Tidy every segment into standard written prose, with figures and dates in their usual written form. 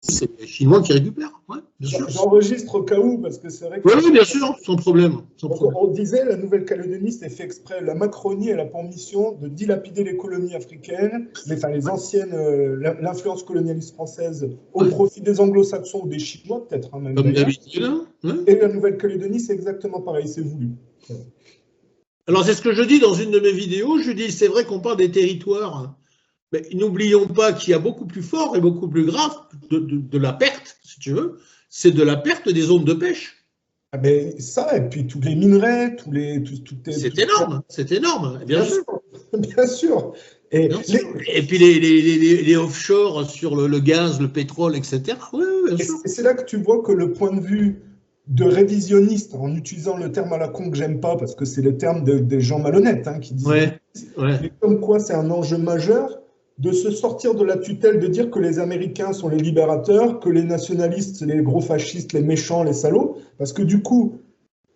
c'est les Chinois qui récupèrent. Ouais, bien sûr. J'enregistre au cas où, parce que c'est vrai que... Oui, bien sûr, sans problème. On disait, la Nouvelle-Calédonie, c'était fait exprès. La Macronie, elle a pour mission de dilapider les colonies africaines, les anciennes, l'influence colonialiste française, au profit des anglo-saxons ou des Chinois, peut-être, hein, même. Comme d'habitude. Et la Nouvelle-Calédonie, c'est exactement pareil, c'est voulu. Alors, c'est ce que je dis dans une de mes vidéos. Je dis, c'est vrai qu'on parle des territoires, mais n'oublions pas qu'il y a beaucoup plus fort et beaucoup plus grave de la perte, si tu veux, c'est de la perte des zones de pêche. Ah ben ça, et puis tous les minerais, c'est énorme, bien sûr. Bien sûr. Et puis les offshore sur le gaz, le pétrole, etc. Oui, bien sûr. Et c'est là que tu vois que le point de vue de révisionniste, en utilisant le terme à la con que j'aime pas, parce que c'est le terme des gens malhonnêtes qui disent, mais comme quoi c'est un enjeu majeur de se sortir de la tutelle, de dire que les Américains sont les libérateurs, que les nationalistes, c'est les gros fascistes, les méchants, les salauds, parce que du coup,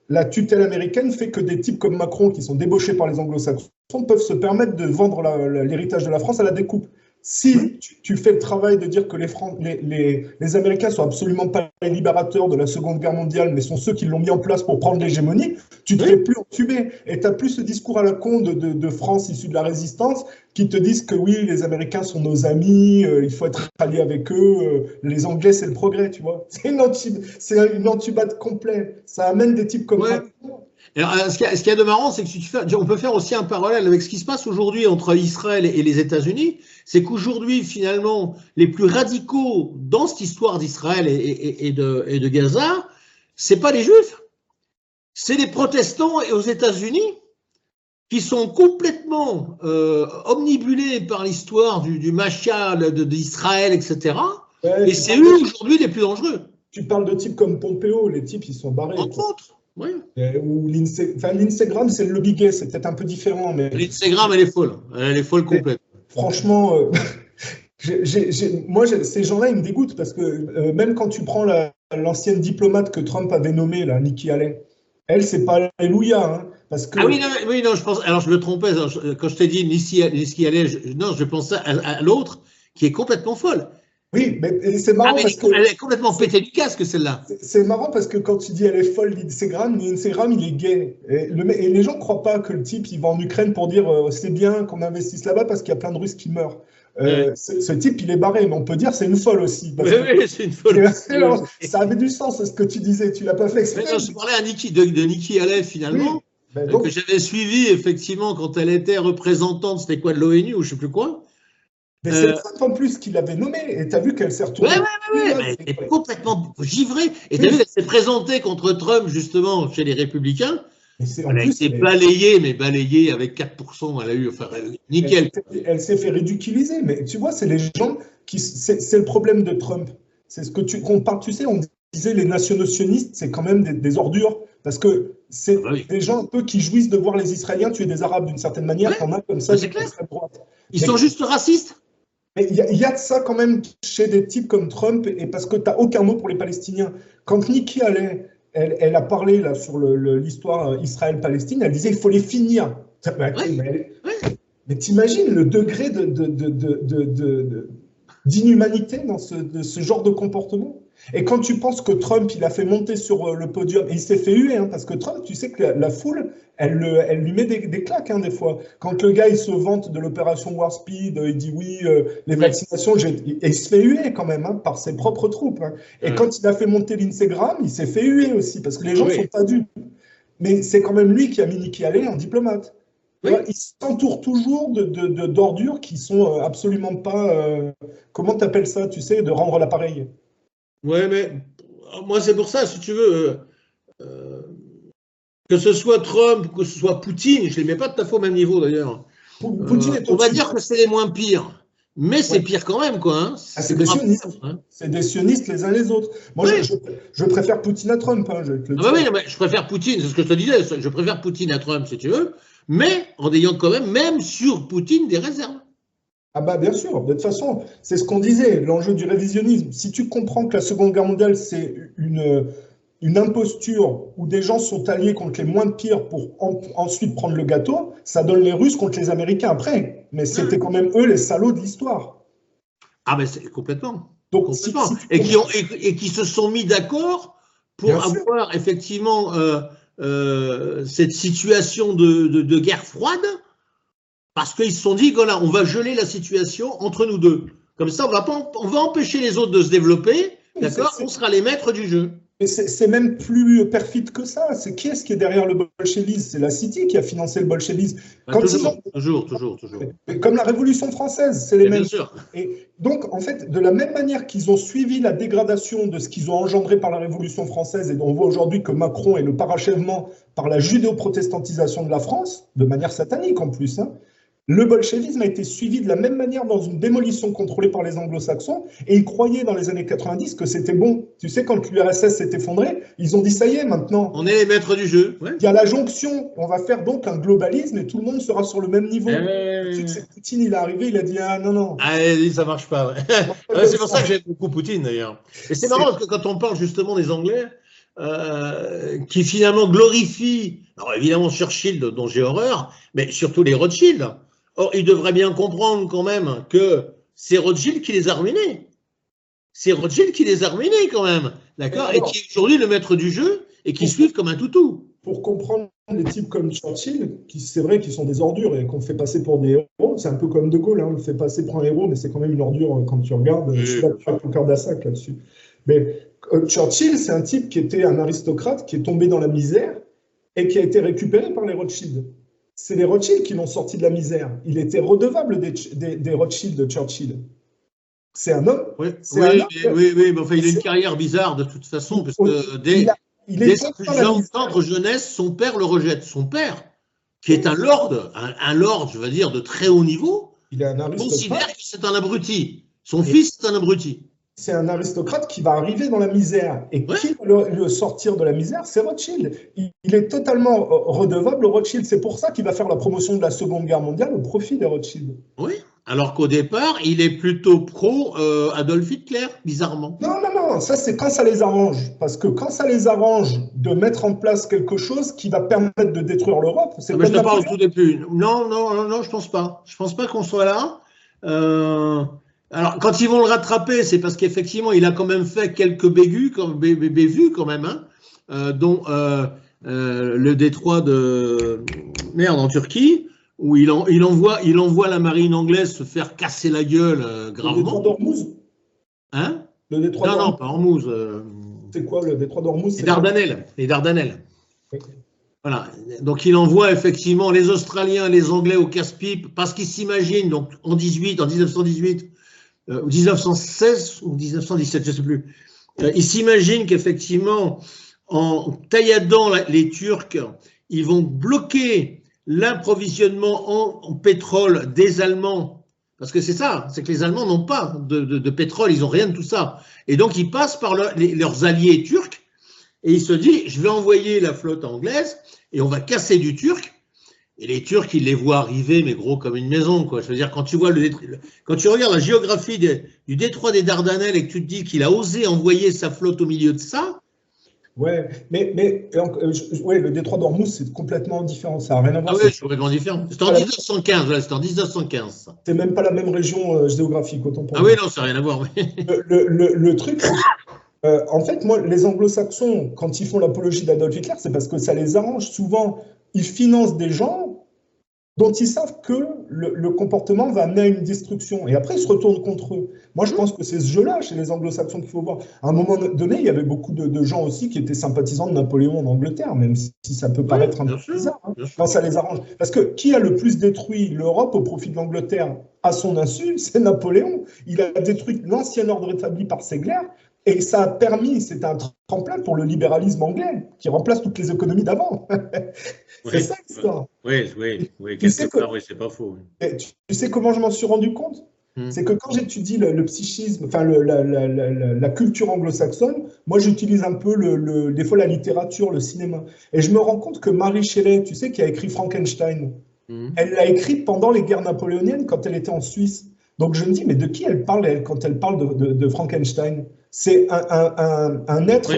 la tutelle américaine fait que des types comme Macron, qui sont débauchés par les anglo-saxons, peuvent se permettre de vendre l'héritage de la France à la découpe. Si tu fais le travail de dire que les Américains sont absolument pas les libérateurs de la Seconde Guerre mondiale, mais sont ceux qui l'ont mis en place pour prendre l'hégémonie, tu te fais plus entuber. Et tu n'as plus ce discours à la con de France issue de la résistance qui te disent que oui, les Américains sont nos amis, il faut être allié avec eux, les Anglais, c'est le progrès, tu vois. C'est une entubade complète. Ça amène des types comme Macron. Alors, ce qu'il y a de marrant, c'est que on peut faire aussi un parallèle avec ce qui se passe aujourd'hui entre Israël et les États-Unis. C'est qu'aujourd'hui, finalement, les plus radicaux dans cette histoire d'Israël et de Gaza, c'est pas les Juifs, c'est les protestants aux États-Unis qui sont complètement omnibulés par l'histoire du Mashiach d'Israël, etc. Et c'est eux aujourd'hui les plus dangereux. Tu parles de types comme Pompeo, les types, ils sont barrés. Entre autres. Oui. Ou l'Instagram, c'est le lobby gay, c'est peut-être un peu différent. Mais... L'Instagram, elle est folle complète. Franchement, moi, ces gens-là, ils me dégoûtent parce que même quand tu prends l'ancienne diplomate que Trump avait nommée, là, Nikki Haley, elle, c'est pas Alléluia. Parce que... Ah oui, non, je pense. Alors, je me trompais. Quand je t'ai dit Nikki Haley, je pensais à l'autre qui est complètement folle. Oui, mais c'est marrant parce que... Elle est complètement pétée du casque, celle-là. C'est marrant parce que quand tu dis elle est folle, l'Instagram, il est gay. Et les gens ne croient pas que le type, il va en Ukraine pour dire c'est bien qu'on investisse là-bas parce qu'il y a plein de Russes qui meurent. Ce type, il est barré, mais on peut dire c'est une folle aussi. Oui, c'est une folle. Ça avait du sens, ce que tu disais, tu l'as pas fait exprès. Je parlais de Nikki Haley, finalement, que j'avais suivi, effectivement, quand elle était représentante, c'était quoi, de l'ONU ou je ne sais plus quoi. Mais c'est Trump en plus qui l'avait nommée, et tu as vu qu'elle s'est retournée. Oui, elle est complètement givrée. Et tu as vu qu'elle s'est présentée contre Trump, justement, chez les Républicains. Elle a été balayée avec 4%. Elle a eu, enfin, nickel. Elle s'est fait ridiculiser, mais tu vois, c'est les gens qui. C'est le problème de Trump. C'est ce que qu'on parle, tu sais, on disait les nationaux-sionistes, c'est quand même des ordures, parce que c'est des gens un peu qui jouissent de voir les Israéliens tuer des Arabes d'une certaine manière. T'en as comme ça, c'est clair. Ils sont juste racistes. Mais il y a de ça quand même chez des types comme Trump, et parce que tu n'as aucun mot pour les Palestiniens. Quand Nikki Haley, elle a parlé là, sur l'histoire Israël-Palestine, elle disait il faut les finir. Mais t'imagines le degré d'inhumanité dans ce genre de comportement? Et quand tu penses que Trump, il a fait monter sur le podium, et il s'est fait huer, parce que Trump, tu sais que la foule, elle lui met des claques des fois. Quand le gars, il se vante de l'opération Warp Speed, il dit oui, les vaccinations, et il se fait huer quand même par ses propres troupes. Et quand il a fait monter l'Instagram, il s'est fait huer aussi, parce que les gens ne sont pas dupes. Mais c'est quand même lui qui a mis Nikki Haley en diplomate. Il s'entoure toujours d'ordures qui sont absolument pas... comment tu appelles ça, tu sais, de rendre l'appareil? Ouais, mais moi, c'est pour ça, si tu veux, que ce soit Trump, que ce soit Poutine, je ne les mets pas tout à fait au même niveau d'ailleurs. On va dire que c'est les moins pires, mais c'est pire quand même, quoi. C'est des sionistes. C'est des sionistes les uns les autres. Moi, je préfère Poutine à Trump. Je préfère Poutine, c'est ce que je te disais, je préfère Poutine à Trump, si tu veux, mais en ayant quand même sur Poutine, des réserves. Ah bah bien sûr, de toute façon, c'est ce qu'on disait, l'enjeu du révisionnisme. Si tu comprends que la Seconde Guerre mondiale, c'est une imposture où des gens sont alliés contre les moins pires pour ensuite prendre le gâteau, ça donne les Russes contre les Américains après. Mais c'était quand même eux les salauds de l'histoire. Ah ben c'est complètement. Donc, et qui se sont mis d'accord pour avoir effectivement cette situation de guerre froide, parce qu'ils se sont dit, voilà, on va geler la situation entre nous deux. Comme ça, on va empêcher les autres de se développer, d'accord? On sera les maîtres du jeu. C'est même plus perfide que ça. C'est qui est-ce qui est derrière le bolchevisme? C'est la City qui a financé le bolchevisme. Toujours. Comme la Révolution française, c'est les mêmes. Bien sûr. Et donc, en fait, de la même manière qu'ils ont suivi la dégradation de ce qu'ils ont engendré par la Révolution française, et dont on voit aujourd'hui que Macron est le parachèvement par la judéo-protestantisation de la France, de manière satanique en plus, hein, le bolchevisme a été suivi de la même manière dans une démolition contrôlée par les anglo-saxons, et ils croyaient dans les années 90 que c'était bon. Tu sais, quand l'URSS s'est effondré, ils ont dit ça y est, maintenant. On est les maîtres du jeu. Ouais. Il y a la jonction. On va faire donc un globalisme et tout le monde sera sur le même niveau. Tu sais que Poutine, il est arrivé, il a dit ah non. Ah, ça marche pas. Ouais. C'est pour ça que j'aime beaucoup Poutine d'ailleurs. Et c'est marrant parce que quand on parle justement des Anglais, qui finalement glorifient, alors évidemment Churchill dont j'ai horreur, mais surtout les Rothschild. Or, ils devraient bien comprendre quand même que c'est Rothschild qui les a ruinés. C'est Rothschild qui les a ruinés quand même, d'accord? Et qui est aujourd'hui le maître du jeu et qui suivent comme un toutou. Pour comprendre les types comme Churchill, c'est vrai qu'ils sont des ordures et qu'on fait passer pour des héros, c'est un peu comme De Gaulle, hein, on le fait passer pour un héros, mais c'est quand même une ordure quand tu regardes. Je suis d'accord avec le cœur d'Assac là-dessus. Mais Churchill, c'est un type qui était un aristocrate, qui est tombé dans la misère et qui a été récupéré par les Rothschild. C'est les Rothschild qui l'ont sorti de la misère. Il était redevable des Rothschild de Churchill. C'est un homme. Oui, mais enfin, il a une carrière bizarre de toute façon, parce que dès sa plus tendre jeunesse, son père le rejette. Son père, qui est un lord, je veux dire, de très haut niveau, considère que c'est un abruti. Son fils est un abruti. C'est un aristocrate qui va arriver dans la misère. Et qui va le sortir de la misère? C'est Rothschild. Il est totalement redevable au Rothschild. C'est pour ça qu'il va faire la promotion de la Seconde Guerre mondiale au profit des Rothschild. Oui, alors qu'au départ, il est plutôt pro Adolf Hitler, bizarrement. Non, ça c'est quand ça les arrange. Parce que quand ça les arrange de mettre en place quelque chose qui va permettre de détruire l'Europe, c'est je te parle au tout début. Non, je pense pas. Je pense pas qu'on soit là. Alors, quand ils vont le rattraper, c'est parce qu'effectivement, il a quand même fait quelques bévues quand même, hein, dont le détroit de merde en Turquie, où il envoie la marine anglaise se faire casser la gueule gravement. Le détroit d'Ormuz. Hein? Non, pas Ormuz. C'est quoi le détroit d'Ormuz? Les Dardanelles. Okay. Voilà, donc il envoie effectivement les Australiens, les Anglais au casse-pipe, parce qu'ils s'imaginent, donc en 1918, 1916 ou 1917, je ne sais plus. Ils s'imaginent qu'effectivement, en tailladant les Turcs, ils vont bloquer l'approvisionnement en pétrole des Allemands. Parce que c'est ça, c'est que les Allemands n'ont pas de pétrole, ils n'ont rien de tout ça. Et donc, ils passent par leurs alliés turcs et ils se disent, je vais envoyer la flotte anglaise et on va casser du turc. Et les Turcs, ils les voient arriver, mais gros comme une maison, quoi. Je veux dire, quand tu regardes la géographie du détroit des Dardanelles et que tu te dis qu'il a osé envoyer sa flotte au milieu de ça. Ouais, mais le détroit d'Ormuz, c'est complètement différent. Ça n'a rien à voir. Ah oui, c'est complètement différent. C'était en 1915, voilà, c'était en 1915. C'est même pas la même région géographique, autant pour moi. Ah oui, non, ça n'a rien à voir. Le truc, en fait, moi, les anglo-saxons, quand ils font l'apologie d'Adolf Hitler, c'est parce que ça les arrange. Souvent, ils financent des gens dont ils savent que le comportement va amener à une destruction. Et après, ils se retournent contre eux. Moi, je pense que c'est ce jeu-là, chez les anglo-saxons, qu'il faut voir. À un moment donné, il y avait beaucoup de gens aussi qui étaient sympathisants de Napoléon en Angleterre, même si ça peut paraître un peu bizarre, hein, quand ça les arrange. Parce que qui a le plus détruit l'Europe au profit de l'Angleterre à son insu? C'est Napoléon. Il a détruit l'ancien ordre établi par Segler. Et ça a permis, c'est un tremplin pour le libéralisme anglais, qui remplace toutes les économies d'avant. C'est ça l'histoire. Oui, quelque part, oui, c'est pas faux. Tu sais comment je m'en suis rendu compte? C'est que quand j'étudie le psychisme, enfin la culture anglo-saxonne, moi j'utilise un peu des fois la littérature, le cinéma. Et je me rends compte que Mary Shelley, tu sais, qui a écrit Frankenstein, elle l'a écrit pendant les guerres napoléoniennes quand elle était en Suisse. Donc je me dis, mais de qui elle parle quand elle parle de Frankenstein? C'est un être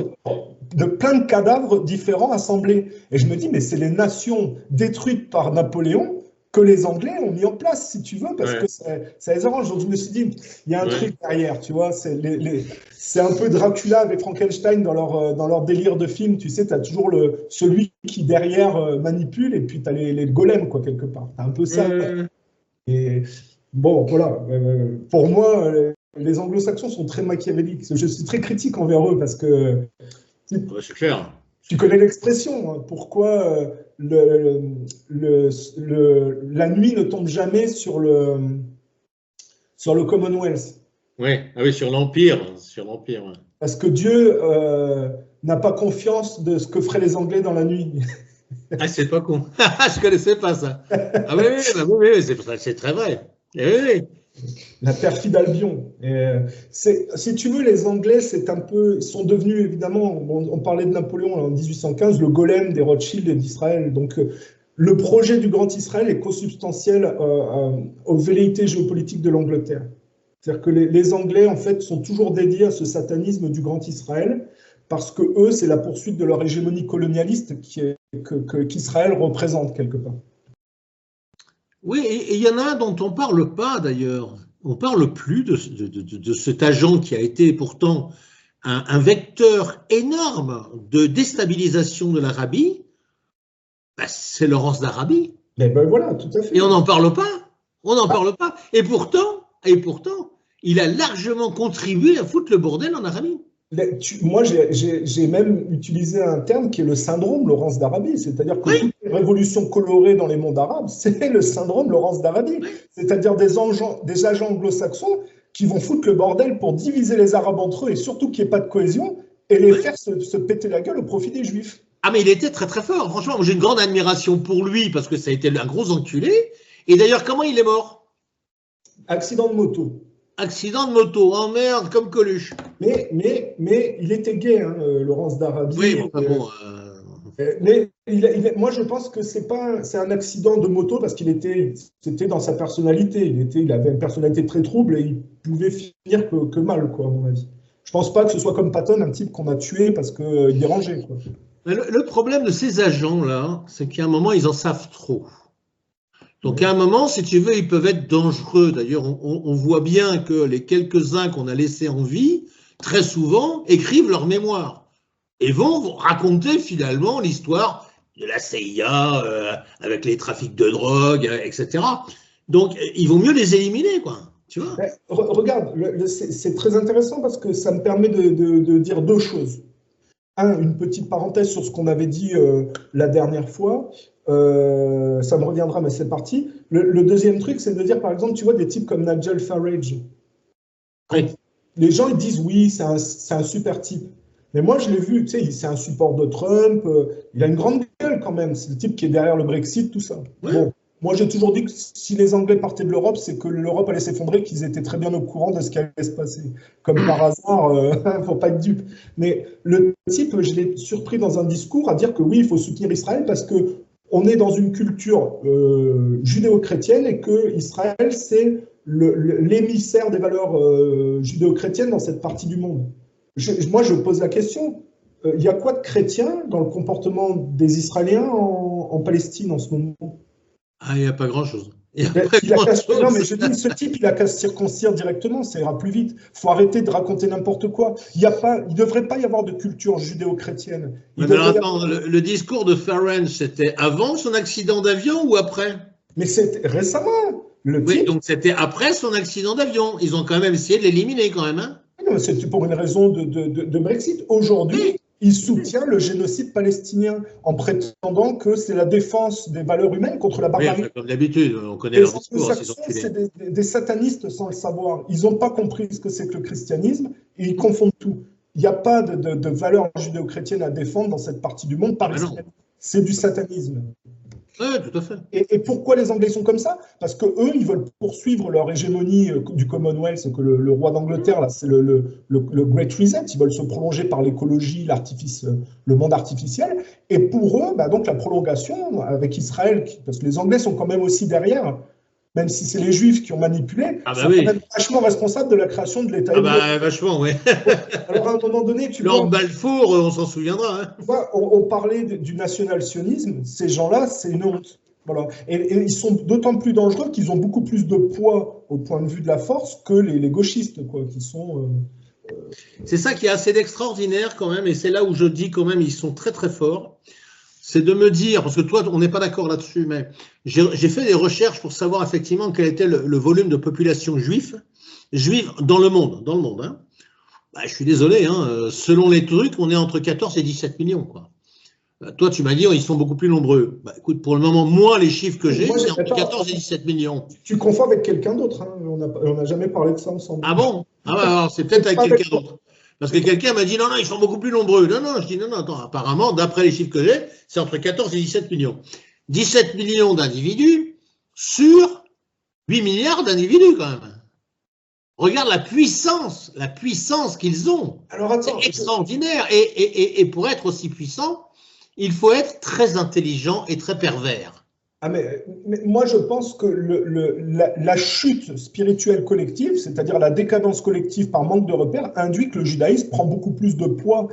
de plein de cadavres différents assemblés. Et je me dis, mais c'est les nations détruites par Napoléon que les Anglais ont mis en place, si tu veux, parce que ça les arrange. Donc je me suis dit, il y a un truc derrière, tu vois. C'est un peu Dracula avec Frankenstein dans leur délire de film. Tu sais, tu as toujours celui qui derrière manipule, et puis tu as les golems, quoi, quelque part. Tu as un peu ça. Et bon, voilà. Pour moi, les anglo-saxons sont très machiavéliques. Je suis très critique envers eux parce que. C'est clair. Tu connais l'expression, hein, pourquoi la nuit ne tombe jamais sur le Commonwealth. Oui, ah oui, sur l'Empire. Ouais. Parce que Dieu n'a pas confiance de ce que feraient les Anglais dans la nuit. Ah, c'est pas con. Je connaissais pas ça. Ah oui, c'est très vrai. Oui. La perfide Albion. Si tu veux, les Anglais, sont devenus, évidemment, on parlait de Napoléon en 1815, le golem des Rothschild et d'Israël. Donc, le projet du Grand Israël est consubstantiel aux velléités géopolitiques de l'Angleterre. C'est-à-dire que les Anglais, en fait, sont toujours dédiés à ce satanisme du Grand Israël, parce que eux, c'est la poursuite de leur hégémonie colonialiste qu'Israël représente quelque part. Oui, et il y en a un dont on ne parle pas d'ailleurs. On ne parle plus de cet agent qui a été pourtant un vecteur énorme de déstabilisation de l'Arabie. Ben, c'est Laurence d'Arabie. Mais ben voilà, tout à fait. Et on n'en parle pas. On n'en parle pas. Et pourtant, il a largement contribué à foutre le bordel en Arabie. Moi, j'ai même utilisé un terme qui est le syndrome Laurence d'Arabie, c'est-à-dire que toutes les révolutions colorées dans les mondes arabes, c'est le syndrome Laurence d'Arabie, c'est-à-dire des agents anglo-saxons qui vont foutre le bordel pour diviser les Arabes entre eux et surtout qu'il n'y ait pas de cohésion et les faire se péter la gueule au profit des Juifs. Ah mais il était très très fort, franchement, j'ai une grande admiration pour lui parce que ça a été un gros enculé. Et d'ailleurs, comment il est mort? Accident de moto. Accident de moto, oh merde, comme Coluche. Mais il était gay, hein, Laurence d'Arabie. Oui, bon. Mais moi, je pense que c'est un accident de moto parce c'était dans sa personnalité. Il avait une personnalité très trouble et il pouvait finir que mal, quoi, à mon avis. Je pense pas que ce soit comme Patton, un type qu'on a tué parce qu'il dérangeait, quoi. Le problème de ces agents-là, c'est qu'à un moment, ils en savent trop. Donc à un moment, si tu veux, ils peuvent être dangereux. D'ailleurs, on voit bien que les quelques-uns qu'on a laissés en vie, très souvent, écrivent leur mémoire et vont raconter finalement l'histoire de la CIA avec les trafics de drogue, etc. Donc, il vaut mieux les éliminer, quoi. Tu vois ? Regarde, c'est très intéressant parce que ça me permet de dire deux choses. Une petite parenthèse sur ce qu'on avait dit la dernière fois. Ça me reviendra, mais c'est parti. Le deuxième truc, c'est de dire, par exemple, tu vois, des types comme Nigel Farage. Oui. Les gens, ils disent, oui, c'est un super type. Mais moi, je l'ai vu, tu sais, c'est un support de Trump. Il a une grande gueule quand même. C'est le type qui est derrière le Brexit, tout ça. Oui. Bon, moi, j'ai toujours dit que si les Anglais partaient de l'Europe, c'est que l'Europe allait s'effondrer, qu'ils étaient très bien au courant de ce qui allait se passer. Comme par hasard, faut pas être dupe. Mais le type, je l'ai surpris dans un discours à dire que oui, il faut soutenir Israël parce que on est dans une culture judéo-chrétienne et que Israël, c'est l'émissaire des valeurs judéo-chrétiennes dans cette partie du monde. Moi, je pose la question, il y a quoi de chrétien dans le comportement des Israéliens en Palestine en ce moment? Ah, il n'y a pas grand-chose. Non, mais je dis, ce type, il a qu'à se circoncire directement, ça ira plus vite. Il faut arrêter de raconter n'importe quoi. Il ne devrait pas y avoir de culture judéo-chrétienne. Le discours de Farage, c'était avant son accident d'avion ou après? Mais c'était récemment. Oui, donc c'était après son accident d'avion. Ils ont quand même essayé de l'éliminer, quand même. Hein. Non, c'était pour une raison de Brexit. Aujourd'hui, il soutient le génocide palestinien en prétendant que c'est la défense des valeurs humaines contre la barbarie. Oui, comme d'habitude, on connaît leur discours. C'est des satanistes sans le savoir. Ils n'ont pas compris ce que c'est que le christianisme et ils confondent tout. Il n'y a pas de valeurs judéo-chrétiennes à défendre dans cette partie du monde par Israël. C'est du satanisme. Oui, tout à fait. Et pourquoi les Anglais sont comme ça? Parce qu'eux, ils veulent poursuivre leur hégémonie du Commonwealth, que le roi d'Angleterre, là, c'est le Great Reset. Ils veulent se prolonger par l'écologie, l'artifice, le monde artificiel. Et pour eux, donc la prolongation avec Israël, parce que les Anglais sont quand même aussi derrière, même si c'est les Juifs qui ont manipulé, sont quand même vachement responsables de la création de l'État hébreu. Vachement, oui. Alors à un moment donné, Lord Balfour, on s'en souviendra. Hein. Tu vois, on parlait du national-sionisme. Ces gens-là, c'est une honte. Voilà. Et ils sont d'autant plus dangereux qu'ils ont beaucoup plus de poids au point de vue de la force que les gauchistes, quoi, qui sont… C'est ça qui est assez d'extraordinaire quand même, et c'est là où je dis quand même ils sont très très forts. C'est de me dire, parce que toi on n'est pas d'accord là-dessus, mais j'ai fait des recherches pour savoir effectivement quel était le volume de population juive dans le monde. Hein. Bah, je suis désolé, hein, selon les trucs, on est entre 14 et 17 millions, quoi. Toi, tu m'as dit, ils sont beaucoup plus nombreux. Bah, écoute, pour le moment, moi, les chiffres que j'ai, c'est entre 14 et 17 millions. Tu confonds avec quelqu'un d'autre. Hein. On n'a jamais parlé de ça ensemble. Ah bon? Ah bah, c'est peut-être avec quelqu'un d'autre. Parce que quelqu'un m'a dit, non, non, ils sont beaucoup plus nombreux. Non, non, je dis, non, non, attends, apparemment, d'après les chiffres que j'ai, c'est entre 14 et 17 millions. 17 millions d'individus sur 8 milliards d'individus, quand même. Regarde la puissance qu'ils ont. C'est extraordinaire. Et pour être aussi puissant, il faut être très intelligent et très pervers. Ah mais moi, je pense que la chute spirituelle collective, c'est-à-dire la décadence collective par manque de repères, induit que le judaïsme prend beaucoup plus de poids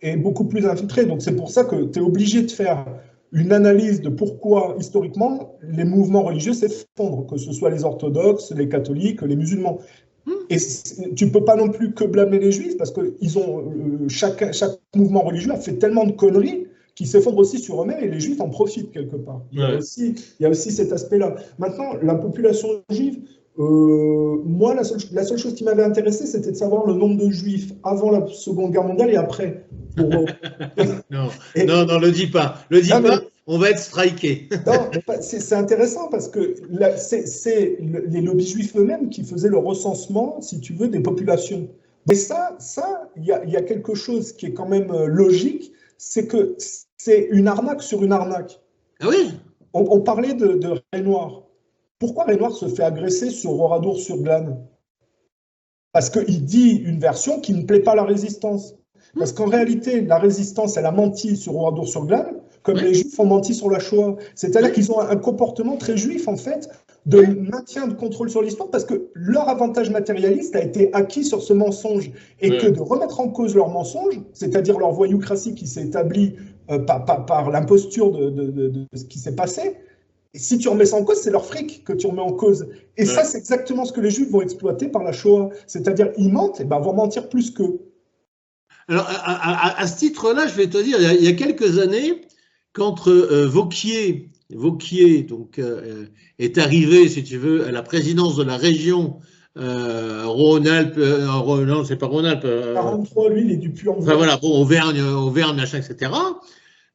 et beaucoup plus infiltré. Donc c'est pour ça que tu es obligé de faire une analyse de pourquoi, historiquement, les mouvements religieux s'effondrent, que ce soit les orthodoxes, les catholiques, les musulmans. Et tu ne peux pas non plus que blâmer les juifs, parce que chaque mouvement religieux a fait tellement de conneries qui s'effondrent aussi sur eux-mêmes, et les juifs en profitent quelque part. Il y a aussi cet aspect-là. Maintenant, la population juive, moi, la seule chose qui m'avait intéressé, c'était de savoir le nombre de juifs avant la Seconde Guerre mondiale et après. Non, non, le dis pas. Le dis pas, on va être striké. Non, c'est intéressant parce que c'est les lobbies juifs eux-mêmes qui faisaient le recensement, si tu veux, des populations. Mais ça, il y a quelque chose qui est quand même logique, c'est que c'est une arnaque sur une arnaque. Ah oui. On parlait de Renoir. Pourquoi Renoir se fait agresser sur Oradour-sur-Glane? Parce qu'il dit une version qui ne plaît pas à la résistance. Parce qu'en réalité, la résistance, elle a menti sur Oradour-sur-Glane, comme les Juifs ont menti sur la Shoah. C'est-à-dire qu'ils ont un comportement très juif, en fait, de maintien de contrôle sur l'histoire, parce que leur avantage matérialiste a été acquis sur ce mensonge. Et que de remettre en cause leur mensonge, c'est-à-dire leur voyoucratie qui s'est établie par l'imposture de ce qui s'est passé, et si tu remets ça en cause, c'est leur fric que tu remets en cause. Et ça, c'est exactement ce que les Juifs vont exploiter par la Shoah. C'est-à-dire, ils mentent, et ben, vont mentir plus qu'eux. Alors, à ce titre-là, je vais te dire, il y a quelques années, quand Vauquier donc, est arrivé, si tu veux, à la présidence de la région Rhône-Alpes, non, c'est pas Rhône-Alpes. 43, lui, il est du Puy-en-Velay. Enfin, voilà, bon, Auvergne, machin, etc.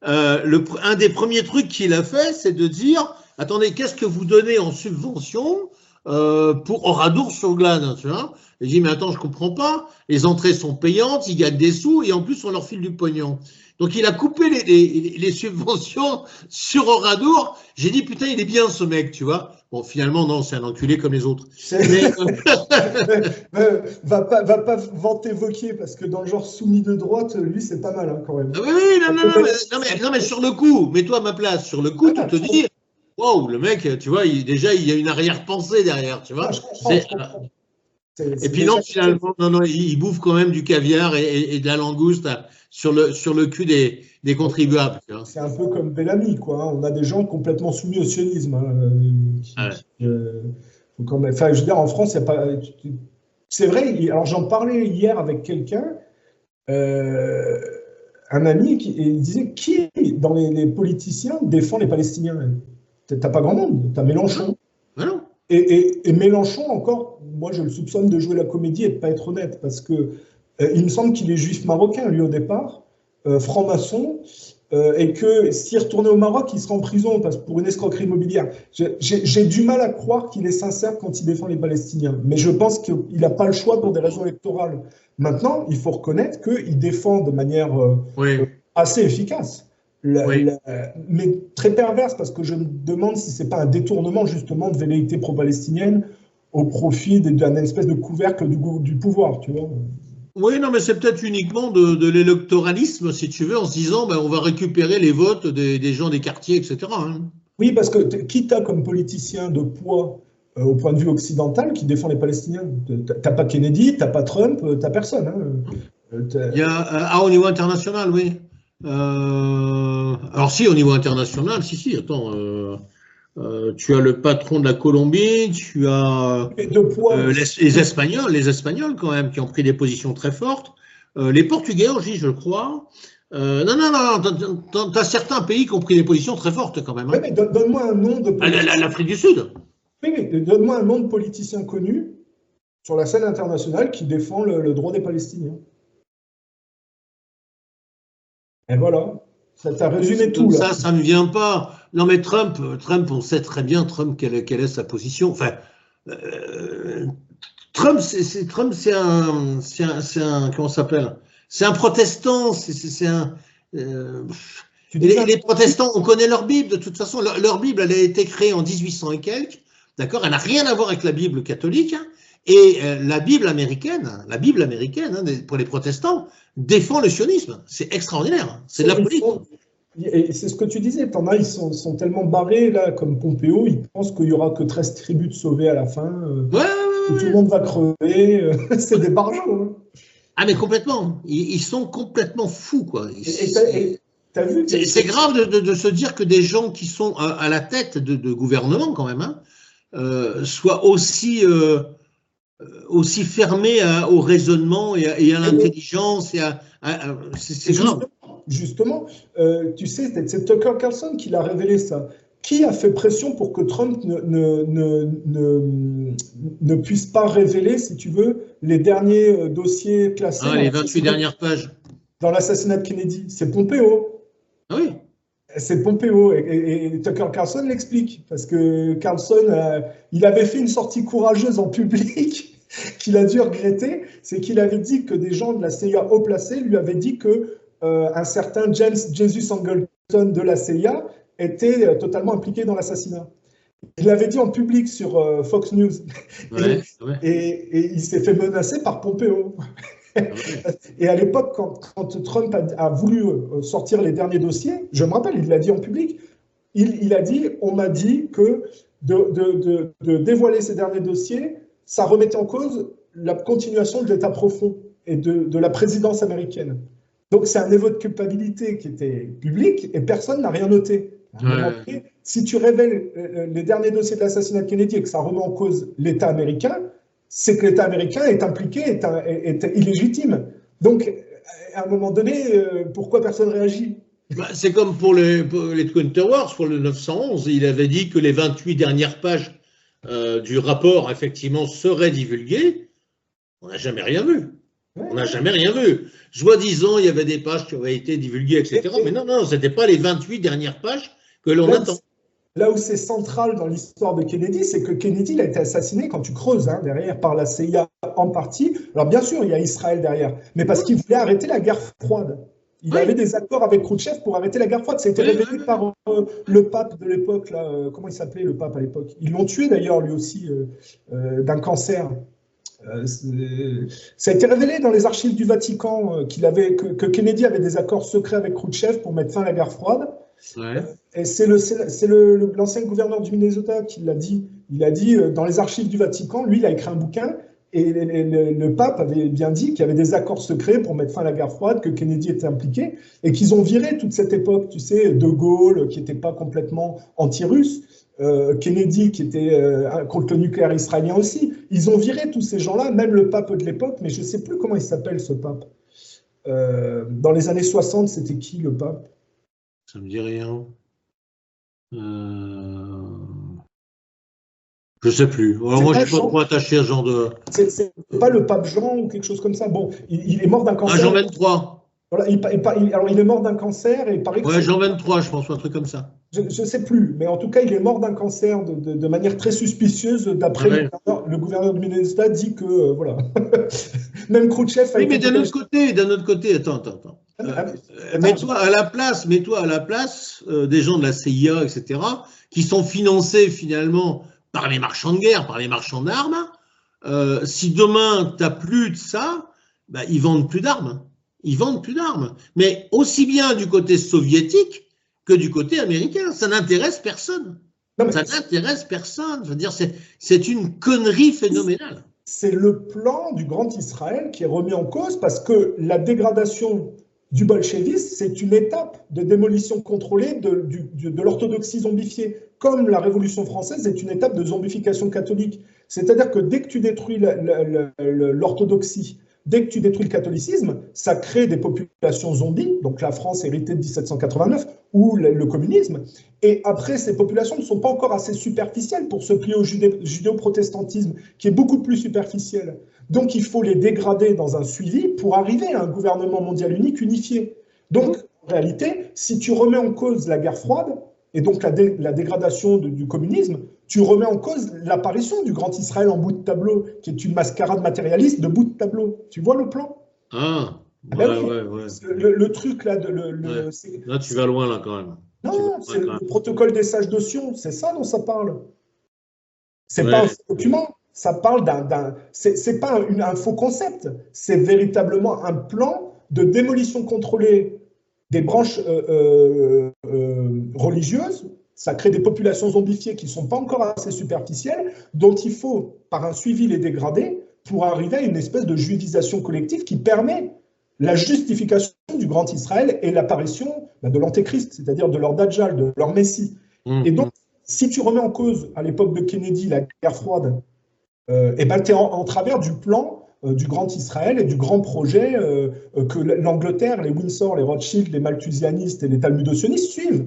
Un des premiers trucs qu'il a fait, c'est de dire, attendez, qu'est-ce que vous donnez en subvention pour Oradour-sur-Glane, tu vois? Il dit, mais attends, je comprends pas, les entrées sont payantes, ils gagnent des sous, et en plus, on leur file du pognon. Donc, il a coupé les subventions sur Oradour. J'ai dit, putain, il est bien, ce mec, tu vois. Bon, finalement, non, c'est un enculé comme les autres. Va pas vanter Vauquier, parce que dans le genre soumis de droite, lui, c'est pas mal, hein, quand même. Oui, non, mais sur le coup, mets-toi à ma place. Sur le coup, tu te dis, wow, le mec, tu vois, déjà, il y a une arrière-pensée derrière, tu vois. Et puis non, finalement, il bouffe quand même du caviar et de la langouste sur le cul des contribuables. C'est un peu comme Bellamy, quoi. On a des gens complètement soumis au sionisme. Quand même, enfin, je veux dire, en France, il n'y a pas. C'est vrai. Alors, j'en parlais hier avec quelqu'un, un ami, et il disait qui dans les politiciens défend les Palestiniens? T'as pas grand monde. T'as Mélenchon. Non. Et Mélenchon, encore, moi je le soupçonne de jouer la comédie et de ne pas être honnête, parce que il me semble qu'il est juif marocain, lui, au départ, franc-maçon, et que s'il retournait au Maroc, il serait en prison pour une escroquerie immobilière. J'ai du mal à croire qu'il est sincère quand il défend les Palestiniens, mais je pense qu'il n'a pas le choix pour des raisons électorales. Maintenant, il faut reconnaître qu'il défend de manière assez efficace. Mais très perverse, parce que je me demande si ce n'est pas un détournement justement de velléité pro-palestinienne au profit d'une espèce de couvercle du pouvoir, tu vois. Oui, non, mais c'est peut-être uniquement de l'électoralisme, si tu veux, en se disant on va récupérer les votes des gens des quartiers, etc. Hein. Oui, parce que qui t'as comme politicien de poids au point de vue occidental qui défend les Palestiniens? T'as pas Kennedy, t'as pas Trump, t'as personne. Hein. Il y a au niveau international, oui. Alors si, au niveau international, si, attends. tu as le patron de la Colombie, tu as les Espagnols quand même, qui ont pris des positions très fortes, les Portugais aussi, je crois. Non, tu as certains pays qui ont pris des positions très fortes quand même. Hein. Oui, mais donne-moi un nom de politicien. L'Afrique du Sud. Oui, mais donne-moi un nom de politicien connu sur la scène internationale qui défend le droit des Palestiniens. Et voilà. Ça t'a résumé tout, là. Ça ne me vient pas. Non, mais Trump, on sait très bien, quelle est sa position. Enfin, Trump, c'est un, comment ça s'appelle? C'est un protestant, c'est un. Les protestants, on connaît leur Bible, de toute façon. Leur Bible, elle a été créée en 1800 et quelques, d'accord? Elle n'a rien à voir avec la Bible catholique. Hein, et la Bible américaine, hein, pour les protestants, défend le sionisme. C'est extraordinaire. C'est de la politique. Et c'est ce que tu disais, t'en as, ils sont tellement barrés, là, comme Pompeo, ils pensent qu'il n'y aura que 13 tribus de sauvés à la fin, que tout le monde va crever, c'est des barjots. Hein. Ah, mais complètement, ils sont complètement fous, quoi. T'as vu, c'est grave de se dire que des gens qui sont à la tête de gouvernement, quand même, hein, soient aussi fermés au raisonnement et à l'intelligence. C'est grave. Justement, tu sais, c'est Tucker Carlson qui l'a révélé ça. Qui a fait pression pour que Trump ne puisse pas révéler, si tu veux, les derniers dossiers classés les 28 dernières pages dans l'assassinat de Kennedy? C'est Pompeo. Ah oui. C'est Pompeo. Et Tucker Carlson l'explique. Parce que Carlson, il avait fait une sortie courageuse en public qu'il a dû regretter. C'est qu'il avait dit que des gens de la CIA haut placés lui avaient dit que un certain James Jesus Angleton de la CIA était totalement impliqué dans l'assassinat. Il l'avait dit en public sur Fox News. Et il s'est fait menacer par Pompeo. Et à l'époque, quand Trump a voulu sortir les derniers dossiers, je me rappelle, il l'a dit en public, il a dit, on m'a dit que de dévoiler ces derniers dossiers, ça remettait en cause la continuation de l'État profond et de la présidence américaine. Donc, c'est un niveau de culpabilité qui était public et personne n'a rien noté. Donné, si tu révèles les derniers dossiers de l'assassinat de Kennedy et que ça remet en cause l'État américain, c'est que l'État américain est impliqué, est illégitime. Donc, à un moment donné, pourquoi personne ne réagit? C'est comme pour les Twin Towers, pour le 911, il avait dit que les 28 dernières pages du rapport, effectivement, seraient divulguées. On n'a jamais rien vu. On n'a jamais rien vu. Soi-disant, il y avait des pages qui auraient été divulguées, etc. Mais non, ce n'était pas les 28 dernières pages que l'on attend. Là où c'est central dans l'histoire de Kennedy, c'est que Kennedy il a été assassiné, quand tu creuses derrière, par la CIA en partie. Alors bien sûr, il y a Israël derrière, mais parce qu'il voulait arrêter la guerre froide. Il avait des accords avec Khrouchtchev pour arrêter la guerre froide. Ça a été révélé par le pape de l'époque. Comment il s'appelait le pape à l'époque? Ils l'ont tué d'ailleurs lui aussi d'un cancer. Ça a été révélé dans les archives du Vatican que Kennedy avait des accords secrets avec Khrouchtchev pour mettre fin à la guerre froide. Et c'est l'ancien gouverneur du Minnesota qui l'a dit. Il a dit dans les archives du Vatican, lui, il a écrit un bouquin et le pape avait bien dit qu'il y avait des accords secrets pour mettre fin à la guerre froide, que Kennedy était impliqué et qu'ils ont viré toute cette époque. Tu sais, De Gaulle qui n'était pas complètement anti-russe. Kennedy qui était contre le nucléaire israélien aussi. Ils ont viré tous ces gens-là, même le pape de l'époque, mais je ne sais plus comment il s'appelle ce pape. Dans les années 60, c'était qui le pape? Ça me dit rien. Je sais plus. Alors moi, je ne suis pas trop attaché à ce genre de. C'est pas le pape Jean ou quelque chose comme ça. Bon, il est mort d'un cancer. Jean 23. Voilà, alors, il est mort d'un cancer et il paraît que. Ouais, Jean 23, je pense, un truc comme ça. Je ne sais plus, mais en tout cas, il est mort d'un cancer de manière très suspicieuse. D'après le gouverneur du Minnesota dit que voilà. Même Khrouchtchev a été. Mais d'un autre côté, attends. Mets-toi à la place des gens de la CIA, etc., qui sont financés finalement par les marchands de guerre, par les marchands d'armes. Si demain, tu n'as plus de ça, ils vendent plus d'armes. Ils vendent plus d'armes. Mais aussi bien du côté soviétique que du côté américain. Ça n'intéresse personne. Ça n'intéresse personne. Je veux dire, c'est une connerie phénoménale. C'est le plan du Grand Israël qui est remis en cause parce que la dégradation du bolchevisme, c'est une étape de démolition contrôlée de l'orthodoxie zombifiée, comme la Révolution française est une étape de zombification catholique. C'est-à-dire que dès que tu détruis l'orthodoxie, dès que tu détruis le catholicisme, ça crée des populations zombies, donc la France héritée de 1789, ou le communisme. Et après, ces populations ne sont pas encore assez superficielles pour se plier au judéo-protestantisme, qui est beaucoup plus superficiel. Donc il faut les dégrader dans un suivi pour arriver à un gouvernement mondial unique unifié. Donc en réalité, si tu remets en cause la guerre froide, et donc la dégradation du communisme, tu remets en cause l'apparition du Grand Israël en bout de tableau, qui est une mascarade matérialiste de bout de tableau. Tu vois le plan? Ah, ouais. Le truc là, là tu vas loin là quand même. Non, c'est le protocole des sages de Sion, c'est ça dont ça parle. C'est pas un document, ça parle c'est pas un faux concept, c'est véritablement un plan de démolition contrôlée des branches religieuses. Ça crée des populations zombifiées qui ne sont pas encore assez superficielles, dont il faut, par un suivi, les dégrader pour arriver à une espèce de juivisation collective qui permet la justification du Grand Israël et l'apparition de l'Antéchrist, c'est-à-dire de leur Dajjal, de leur Messie. Et donc, si tu remets en cause, à l'époque de Kennedy, la guerre froide, et ben, tu es en travers du plan du Grand Israël et du grand projet que l'Angleterre, les Windsor, les Rothschild, les Malthusianistes et les Talmudo-sionistes suivent.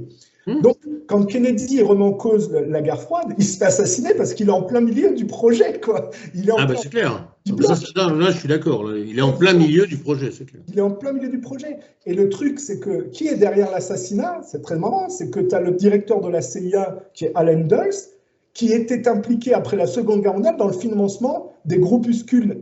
Donc, quand Kennedy remet en cause la guerre froide, il se fait assassiner parce qu'il est en plein milieu du projet, quoi. C'est clair. Là, je suis d'accord. Il est en plein milieu du projet, c'est clair. Il est en plein milieu du projet. Et le truc, c'est que qui est derrière l'assassinat? C'est très marrant. C'est que tu as le directeur de la CIA, qui est Allen Dulles, qui était impliqué après la Seconde Guerre mondiale dans le financement des groupuscules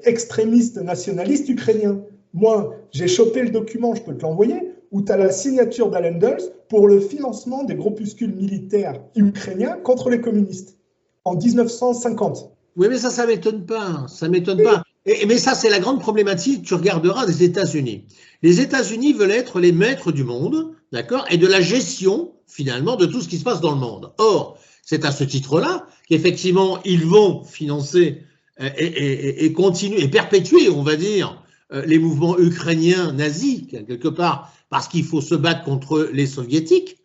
extrémistes nationalistes ukrainiens. Moi, j'ai chopé le document, je peux te l'envoyer, où tu as la signature d'Allen Dulles pour le financement des groupuscules militaires ukrainiens contre les communistes en 1950. Oui, mais ça m'étonne pas. Ça m'étonne pas. Mais ça, c'est la grande problématique, tu regarderas, des États-Unis. Les États-Unis veulent être les maîtres du monde, d'accord, et de la gestion, finalement, de tout ce qui se passe dans le monde. Or, c'est à ce titre-là qu'effectivement, ils vont financer et continuer, et perpétuer, on va dire, les mouvements ukrainiens nazis, quelque part, parce qu'il faut se battre contre les soviétiques.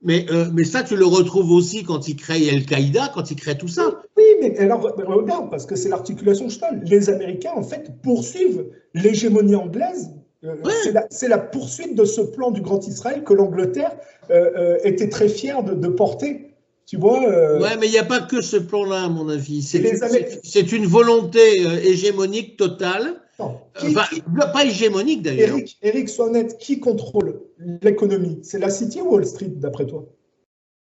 Mais ça, tu le retrouves aussi quand ils créent Al-Qaïda, quand ils créent tout ça. Oui, mais alors, regarde, parce que c'est l'articulation que je donne. Les Américains, en fait, poursuivent l'hégémonie anglaise. C'est la poursuite de ce plan du Grand Israël que l'Angleterre était très fière de porter. Tu vois Ouais, mais il n'y a pas que ce plan-là, à mon avis. C'est une volonté hégémonique totale. Non. Pas hégémonique, d'ailleurs. Eric, sois honnête, qui contrôle l'économie? C'est la City ou Wall Street, d'après toi?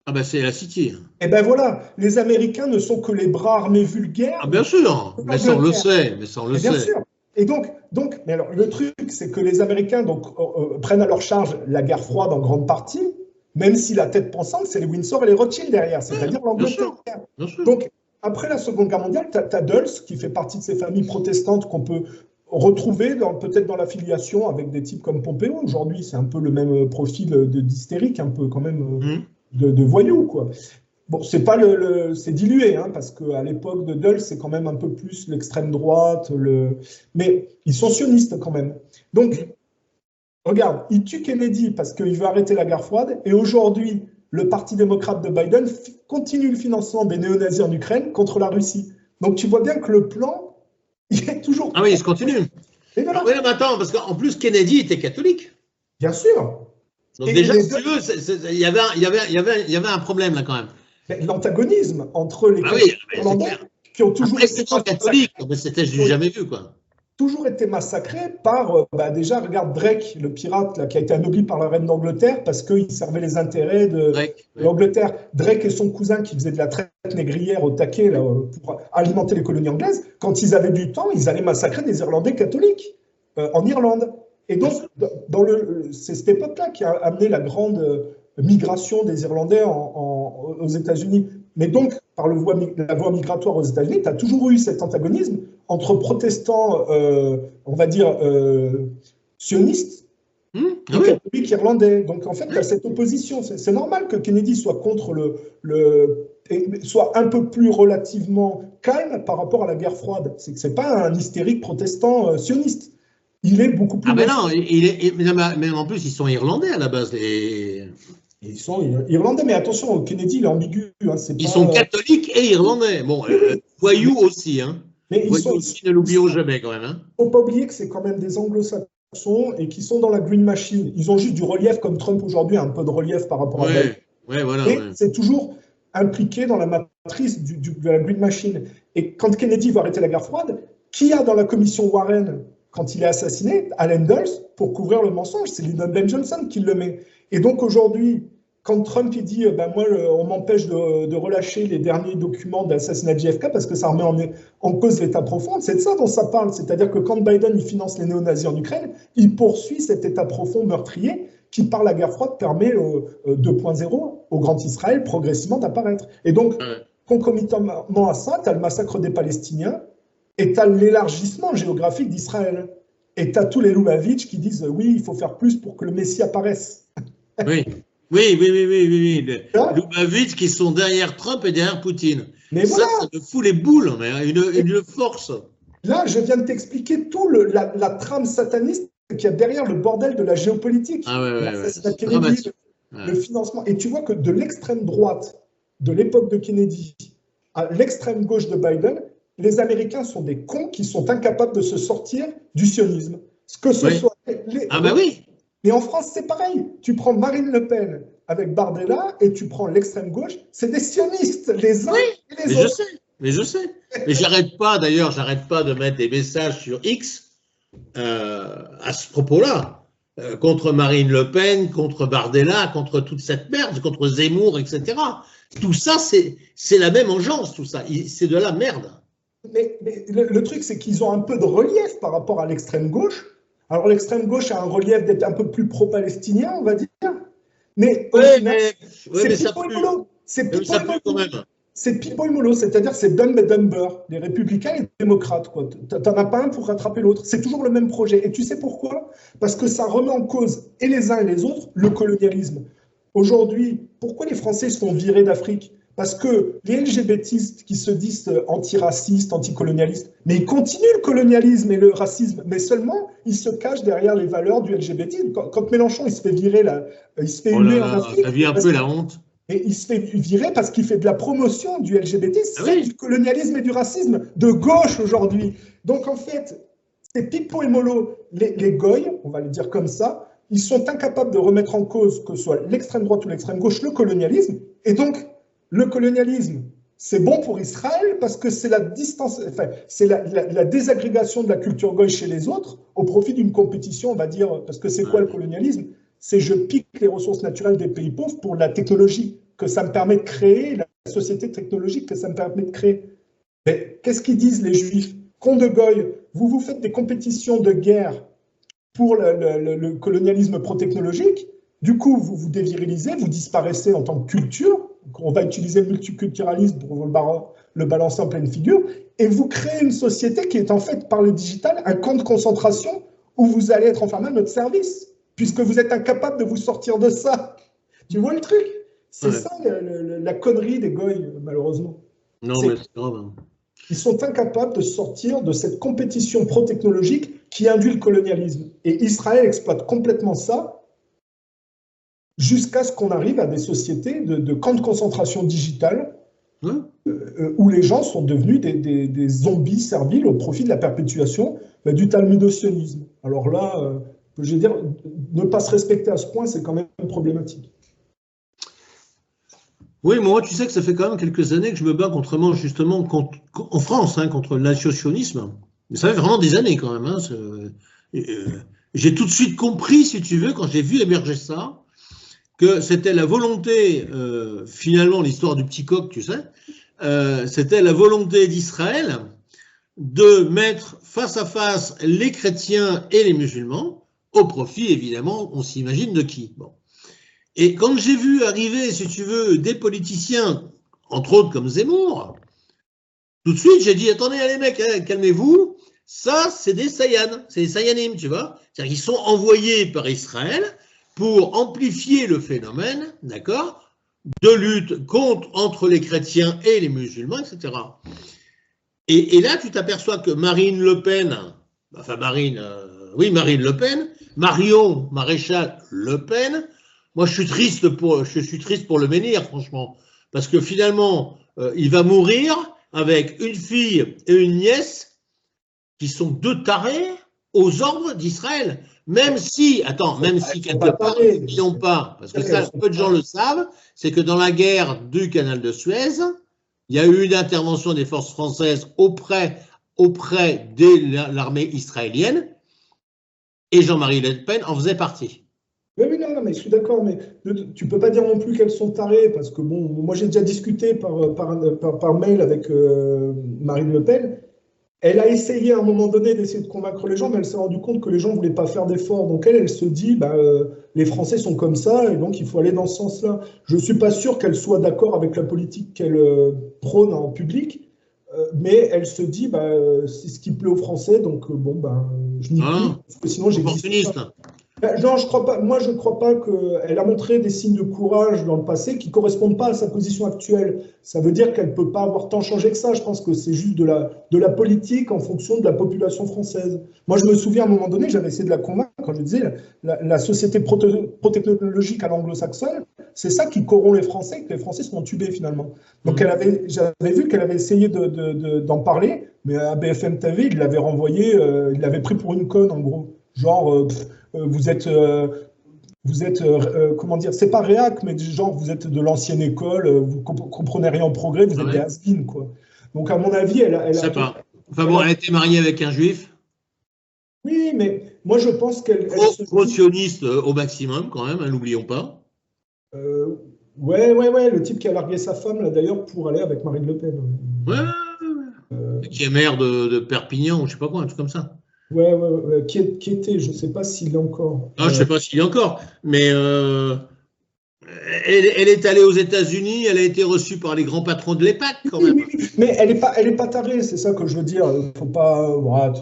Ah ben c'est la City. Et ben voilà, les Américains ne sont que les bras armés vulgaires. Ah bien sûr, mais ça on le sait, Bien sûr. Et donc, mais alors, le truc, c'est que les Américains prennent à leur charge la guerre froide en grande partie, même si la tête pensante, c'est les Windsor et les Rothschild derrière, c'est-à-dire l'Angleterre. Donc, après la Seconde Guerre mondiale, tu as Dulles, qui fait partie de ces familles protestantes qu'on peut retrouver peut-être dans l'affiliation avec des types comme Pompeo. Aujourd'hui, c'est un peu le même profil d'hystérique, un peu quand même de voyou, quoi. Bon, c'est pas c'est dilué, hein, parce qu'à l'époque de Dulles, c'est quand même un peu plus l'extrême droite, mais ils sont sionistes quand même. Donc, regarde, il tue Kennedy parce qu'il veut arrêter la guerre froide, et aujourd'hui, le Parti démocrate de Biden continue le financement des néo-nazis en Ukraine contre la Russie. Donc tu vois bien que le plan, il est toujours... Ah oui, il se continue. Et voilà. Oui, mais attends, parce qu'en plus, Kennedy était catholique. Bien sûr. Donc déjà, si tu veux, il y avait un problème là quand même. L'antagonisme entre les Irlandais qui ont toujours été catholiques, mais c'était jamais vu, quoi. Toujours été massacrés par, déjà, regarde Drake, le pirate là, qui a été anobli par la reine d'Angleterre parce qu'il servait les intérêts de l'Angleterre. Drake et son cousin qui faisaient de la traite négrière au taquet là, pour alimenter les colonies anglaises, quand ils avaient du temps, ils allaient massacrer des Irlandais catholiques en Irlande. Et donc, c'est cette époque-là qui a amené la grande migration des Irlandais aux États-Unis. Mais donc, par la voie migratoire aux États-Unis, tu as toujours eu cet antagonisme entre protestants, on va dire, sionistes et catholiques irlandais. Donc, en fait, tu as cette opposition. C'est normal que Kennedy soit contre soit un peu plus relativement calme par rapport à la guerre froide. C'est que ce n'est pas un hystérique protestant sioniste. il est beaucoup plus... Ah ben non, mais en plus, ils sont irlandais à la base. Ils sont irlandais, mais attention, Kennedy, il est ambigu. Hein, ils sont catholiques et irlandais. Bon, voyous aussi. Hein. Mais voyous aussi, ne l'oublions jamais quand même. Hein. Il ne faut pas oublier que c'est quand même des anglo-saxons et qui sont dans la Green Machine. Ils ont juste du relief, comme Trump aujourd'hui a un peu de relief par rapport à Biden. Voilà, et c'est toujours impliqué dans la matrice de la Green Machine. Et quand Kennedy va arrêter la guerre froide, qui a dans la commission Warren, quand il est assassiné, Allen Dulles, pour couvrir le mensonge? C'est Lyndon B. Johnson qui le met. Et donc aujourd'hui, quand Trump il dit moi, on m'empêche de relâcher les derniers documents d'assassinat de JFK parce que ça remet en cause l'État profond, c'est de ça dont ça parle. C'est-à-dire que quand Biden il finance les néo-nazis en Ukraine, il poursuit cet État profond meurtrier qui, par la guerre froide, permet 2.0 au Grand Israël progressivement d'apparaître. Et donc, concomitamment à ça, tu as le massacre des Palestiniens et tu as l'élargissement géographique d'Israël. Et tu as tous les Lubavitch qui disent oui, il faut faire plus pour que le Messie apparaisse. Oui. Les Lubavitch qui sont derrière Trump et derrière Poutine. Mais ça me fout les boules, mais une force. Là, je viens de t'expliquer tout la trame sataniste qu'il y a derrière le bordel de la géopolitique. L'assassinat de Kennedy, le financement. Et tu vois que de l'extrême droite de l'époque de Kennedy à l'extrême gauche de Biden, les Américains sont des cons qui sont incapables de se sortir du sionisme. Ce que ce soit oui. Mais en France, c'est pareil. Tu prends Marine Le Pen avec Bardella et tu prends l'extrême gauche, c'est des sionistes, les uns et les autres. Je sais. Mais j'arrête pas de mettre des messages sur X à ce propos-là, contre Marine Le Pen, contre Bardella, contre toute cette merde, contre Zemmour, etc. Tout ça, c'est la même engeance, tout ça. C'est de la merde. Mais le truc, c'est qu'ils ont un peu de relief par rapport à l'extrême gauche. Alors, l'extrême gauche a un relief d'être un peu plus pro-palestinien, on va dire. Mais c'est pipo et mollo, c'est-à-dire c'est dumb et dumber, les républicains et les démocrates. T'en as pas un pour rattraper l'autre. C'est toujours le même projet. Et tu sais pourquoi? Parce que ça remet en cause, et les uns et les autres, le colonialisme. Aujourd'hui, pourquoi les Français se font virer d'Afrique? Parce que les LGBTistes qui se disent antiracistes, anticolonialistes, mais ils continuent le colonialisme et le racisme, mais seulement ils se cachent derrière les valeurs du LGBT. Quand Mélenchon il se fait virer, il se fait huer en Afrique. Ça vient un peu la honte. Et il se fait virer parce qu'il fait de la promotion du LGBT, c'est du colonialisme et du racisme de gauche aujourd'hui. Donc en fait, c'est pipo et mollo, les goy, on va le dire comme ça, ils sont incapables de remettre en cause, que ce soit l'extrême droite ou l'extrême gauche, le colonialisme. Et donc, le colonialisme, c'est bon pour Israël parce que c'est la désagrégation de la culture goy chez les autres au profit d'une compétition, on va dire, parce que c'est quoi le colonialisme? C'est je pique les ressources naturelles des pays pauvres pour la technologie que ça me permet de créer, la société technologique que ça me permet de créer. Mais qu'est-ce qu'ils disent les Juifs? Con de goy, vous faites des compétitions de guerre pour le colonialisme pro-technologique, du coup vous vous dévirilisez, vous disparaissez en tant que culture. On va utiliser le multiculturalisme pour le balancer en pleine figure, et vous créez une société qui est en fait, par le digital, un camp de concentration où vous allez être enfermé à notre service, puisque vous êtes incapable de vous sortir de ça. Tu vois le truc? C'est ça la connerie des goy, malheureusement. Non, mais c'est grave. Ils sont incapables de sortir de cette compétition pro-technologique qui induit le colonialisme. Et Israël exploite complètement ça, jusqu'à ce qu'on arrive à des sociétés de camps de concentration digitale où les gens sont devenus des zombies serviles au profit de la perpétuation du talmudo-sionisme. Alors là, je veux dire, ne pas se respecter à ce point, c'est quand même problématique. Oui, moi, tu sais que ça fait quand même quelques années que je me bats justement en France, contre le nationalisme. Mais ça fait vraiment des années quand même. J'ai tout de suite compris, si tu veux, quand j'ai vu émerger ça, que c'était la volonté, finalement, l'histoire du petit coq, tu sais, c'était la volonté d'Israël de mettre face à face les chrétiens et les musulmans, au profit, évidemment, on s'imagine de qui. Bon. Et quand j'ai vu arriver, si tu veux, des politiciens, entre autres comme Zemmour, tout de suite, j'ai dit, attendez, les mecs, calmez-vous, ça, c'est des Sayan, c'est des Sayanim, tu vois. C'est-à-dire qu'ils sont envoyés par Israël pour amplifier le phénomène, d'accord, de lutte entre les chrétiens et les musulmans, etc. Et là, tu t'aperçois que Marine Le Pen, enfin Marine, oui, Marine Le Pen, Marion Maréchal Le Pen. Moi, je suis triste pour le menhir, franchement, parce que finalement, il va mourir avec une fille et une nièce qui sont deux tarés aux ordres d'Israël. Même si quelque part, n'oublions pas, parce que ça, peu de gens le savent, c'est que dans la guerre du canal de Suez, il y a eu une intervention des forces françaises auprès de l'armée israélienne, et Jean-Marie Le Pen en faisait partie. Oui, non, mais je suis d'accord, mais tu ne peux pas dire non plus qu'elles sont tarées, parce que bon, moi j'ai déjà discuté par mail avec Marine Le Pen. Elle a essayé à un moment donné d'essayer de convaincre les gens, mais elle s'est rendue compte que les gens ne voulaient pas faire d'efforts. Donc elle se dit, les Français sont comme ça, et donc il faut aller dans ce sens-là. Je ne suis pas sûr qu'elle soit d'accord avec la politique qu'elle prône en public, mais elle se dit, c'est ce qui plaît aux Français, donc je n'y plus, parce que sinon j'existe pas. Non, je crois pas. Moi, je ne crois pas qu'elle a montré des signes de courage dans le passé qui ne correspondent pas à sa position actuelle. Ça veut dire qu'elle ne peut pas avoir tant changé que ça. Je pense que c'est juste de la politique en fonction de la population française. Moi, je me souviens à un moment donné, j'avais essayé de la convaincre quand je disais la société pro-technologique à l'anglo-saxonne, c'est ça qui corrompt les Français, que les Français sont entubés finalement. Donc, j'avais vu qu'elle avait essayé d'en parler, mais à BFM TV, il l'avait renvoyé, il l'avait pris pour une conne en gros. Genre, vous êtes comment dire, c'est pas réac, mais genre vous êtes de l'ancienne école, vous comprenez rien en progrès, vous êtes des has-been, quoi. Donc à mon avis, elle elle était mariée avec un juif. Oui, mais moi je pense qu'elle pro-sioniste au maximum quand même, n'oublions pas. Ouais, le type qui a largué sa femme là d'ailleurs pour aller avec Marine Le Pen. Qui est maire de Perpignan, ou je sais pas quoi, un truc comme ça. Ouais. Qui était, je ne sais pas s'il est encore. Je ne sais pas s'il est encore, mais elle est allée aux États-Unis, elle a été reçue par les grands patrons de l'EPAC quand même. Oui, mais elle est pas tarée, c'est ça que je veux dire. Faut pas,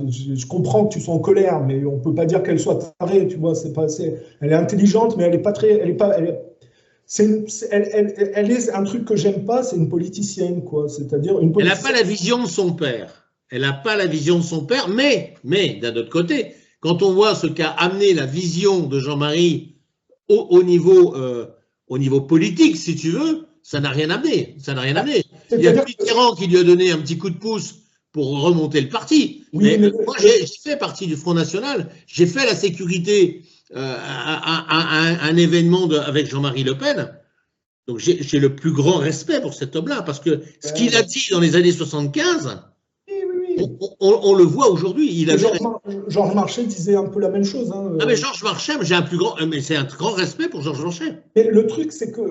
je comprends que tu sois en colère, mais on peut pas dire qu'elle soit tarée, tu vois. Elle est intelligente, mais elle est pas très, elle est un truc que j'aime pas, c'est une politicienne, quoi. C'est-à-dire une politicienne. Elle n'a pas la vision de son père. Elle n'a pas la vision de son père, mais d'un autre côté, quand on voit ce qu'a amené la vision de Jean-Marie au niveau politique, si tu veux, ça n'a rien amené. Il y a Mitterrand qui lui a donné un petit coup de pouce pour remonter le parti. Oui, mais moi, j'ai fait partie du Front National, j'ai fait la sécurité à un événement avec Jean-Marie Le Pen. Donc j'ai le plus grand respect pour cet homme-là, parce que ce qu'il a dit dans les années 75, on le voit aujourd'hui. Georges Marchais disait un peu la même chose. Hein. Mais Georges Marchais, c'est un grand respect pour Georges Marchais. Mais le truc, c'est que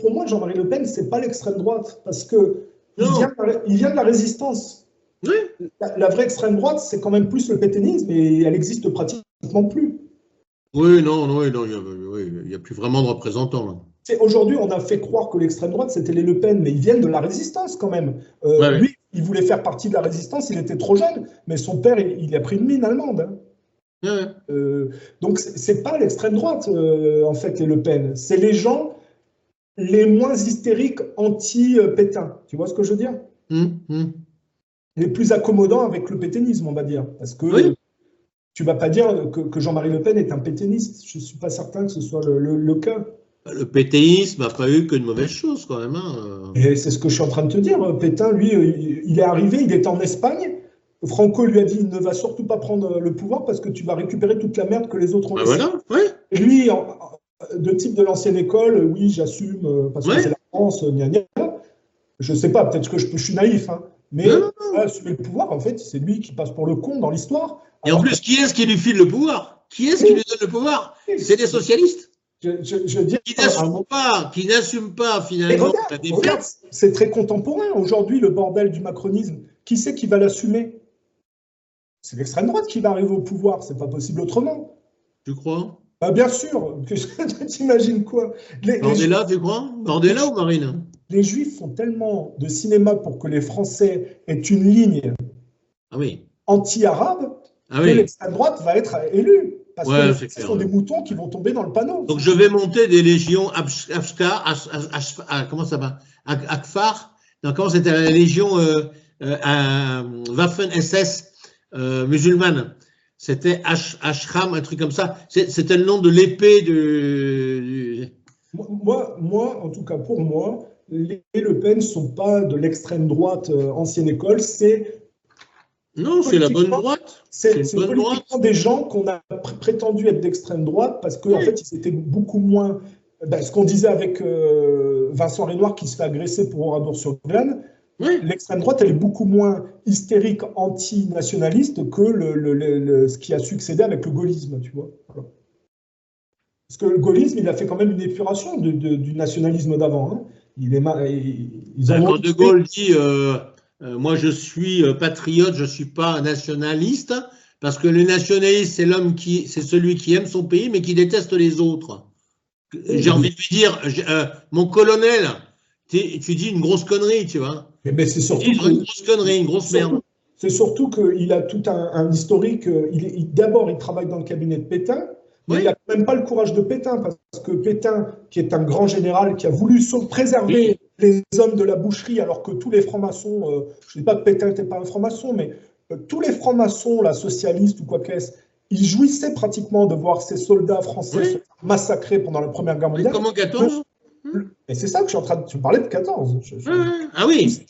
pour moi, Jean-Marie Le Pen, c'est pas l'extrême droite, parce que il vient de la résistance. Oui. La vraie extrême droite, c'est quand même plus le pétainisme, et elle existe pratiquement plus. Oui, il n'y a plus vraiment de représentants là. Aujourd'hui, on a fait croire que l'extrême droite, c'était les Le Pen, mais ils viennent de la résistance quand même. Lui, il voulait faire partie de la résistance, il était trop jeune, mais son père, il a pris une mine allemande. Donc, c'est pas l'extrême droite, en fait, les Le Pen. C'est les gens les moins hystériques anti-Pétain. Tu vois ce que je veux dire? Les plus accommodants avec le pétainisme, on va dire. Parce que tu vas pas dire que Jean-Marie Le Pen est un pétainiste. Je suis pas certain que ce soit le cas. Le pétainisme n'a pas eu que de mauvaises choses quand même. Et c'est ce que je suis en train de te dire. Pétain, lui, il est arrivé, il était en Espagne. Franco lui a dit, ne va surtout pas prendre le pouvoir parce que tu vas récupérer toute la merde que les autres ont laissée. Et lui, de type de l'ancienne école, oui, j'assume, parce que c'est la France, gna gna. Je sais pas, peut-être que je suis naïf, hein, mais assumer le pouvoir, en fait, c'est lui qui passe pour le con dans l'histoire. Et en plus, qui est-ce qui lui file le pouvoir? Qui est-ce qui lui donne le pouvoir? C'est des socialistes. Qui n'assument pas finalement la défaite. C'est très contemporain. Aujourd'hui, le bordel du macronisme, qui c'est qui va l'assumer? C'est l'extrême droite qui va arriver au pouvoir. C'est pas possible autrement. Tu crois? Bien sûr. T'imagines quoi? Bordella, tu crois? Bordella ou Marine? Les Juifs font tellement de cinéma pour que les Français aient une ligne anti-arabe que l'extrême droite va être élue. Parce que ce sont des moutons qui vont tomber dans le panneau. Donc je vais monter des légions comment ça va? Akfar? Non, comment c'était la légion Waffen-SS musulmane? C'était Ashram, un truc comme ça. C'était le nom de l'épée de… Moi, en tout cas pour moi, les Le Pen ne sont pas de l'extrême droite ancienne école, c'est… Non, c'est la bonne droite. C'est politiquement des gens qu'on a prétendu être d'extrême droite parce qu'en fait, ils étaient beaucoup moins… ce qu'on disait avec Vincent Renoir qui se fait agresser pour Oradour-sur-Glane, l'extrême droite, elle est beaucoup moins hystérique, anti-nationaliste que ce qui a succédé avec le gaullisme, tu vois. Voilà. Parce que le gaullisme, il a fait quand même une épuration du nationalisme d'avant. Hein. Quand De Gaulle dit moi je suis patriote, je ne suis pas nationaliste, parce que le nationaliste, c'est celui qui aime son pays, mais qui déteste les autres. J'ai envie de lui dire, mon colonel, tu dis une grosse connerie, tu vois. Mais c'est surtout une grosse connerie, une grosse merde. C'est surtout qu'il a tout un historique. D'abord, il travaille dans le cabinet de Pétain, mais il n'a même pas le courage de Pétain, parce que Pétain, qui est un grand général, qui a voulu préserver les hommes de la boucherie, alors que tous les francs-maçons, je ne dis pas que Pétain n'était pas un franc-maçon, mais tous les francs-maçons, la socialistes ou quoi qu'est-ce, ils jouissaient pratiquement de voir ces soldats français se faire massacrer pendant la Première Guerre mondiale. Comment 14 ? Et c'est ça que je suis en train de… Tu parlais de 14. Ah oui.